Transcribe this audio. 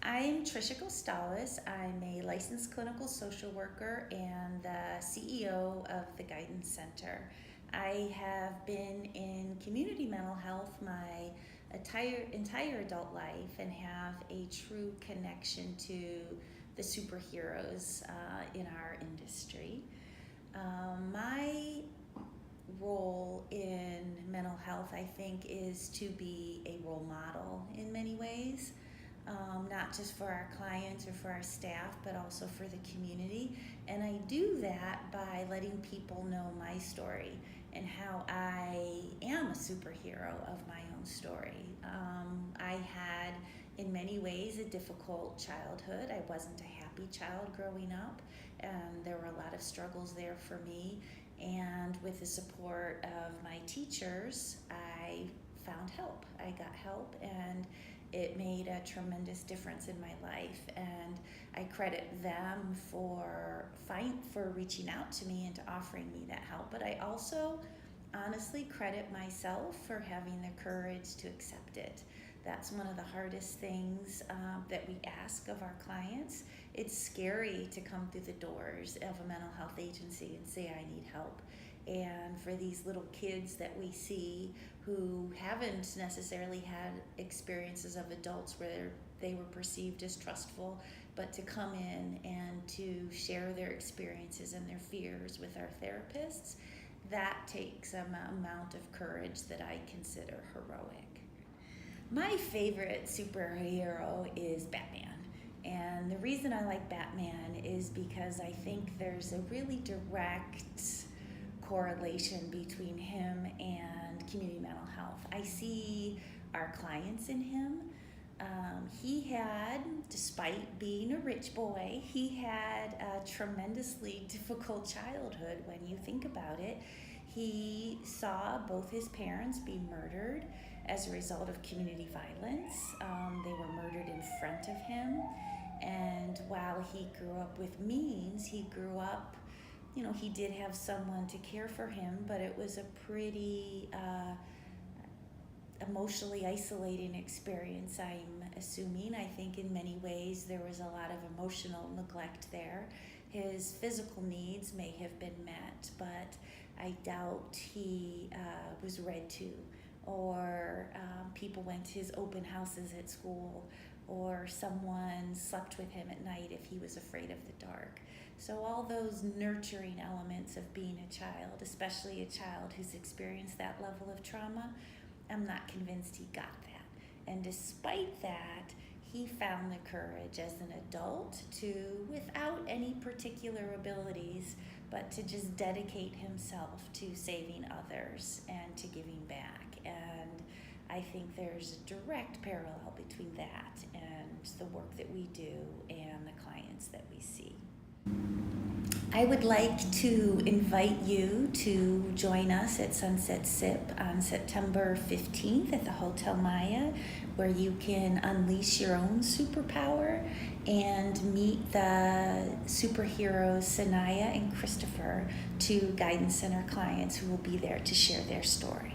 I'm Patricia Costales. I'm a licensed clinical social worker and the CEO of the Guidance Center. I have been in community mental health my entire adult life and have a true connection to the superheroes in our industry. My role in mental health, I think, is to be a role model in many ways. Not just for our clients or for our staff, but also for the community. And I do that by letting people know my story and how I am a superhero of my own story. I had, in many ways, a difficult childhood. I wasn't a happy child growing up, and there were a lot of struggles there for me. And with the support of my teachers, I found help. I got help, and it made a tremendous difference in my life, and I credit them for reaching out to me and to offering me that help. But I also honestly credit myself for having the courage to accept it. That's one of the hardest things that we ask of our clients. It's scary to come through the doors of a mental health agency and say, I need help. And for these little kids that we see who haven't necessarily had experiences of adults where they were perceived as trustful, but to come in and to share their experiences and their fears with our therapists, that takes an amount of courage that I consider heroic. My favorite superhero is Batman. And the reason I like Batman is because I think there's a really direct correlation between him and community mental health. I see our clients in him. He had, despite being a rich boy, he had a tremendously difficult childhood when you think about it. He saw both his parents be murdered as a result of community violence. They were murdered in front of him. And while he grew up with means, he grew up, he did have someone to care for him, but it was a pretty emotionally isolating experience, I'm assuming. I think in many ways there was a lot of emotional neglect there. His physical needs may have been met, but I doubt he was read to, or people went to his open houses at school, or someone slept with him at night if he was afraid of the dark. So all those nurturing elements of being a child, especially a child who's experienced that level of trauma, I'm not convinced he got that. And despite that, he found the courage as an adult to, without any particular abilities, but to just dedicate himself to saving others and to giving back. And I think there's a direct parallel between that and the work that we do and the clients that we see. I would like to invite you to join us at Sunset Sip on September 15th at the Hotel Maya, where you can unleash your own superpower and meet the superheroes Sanaya and Christopher, two Guidance Center clients who will be there to share their story.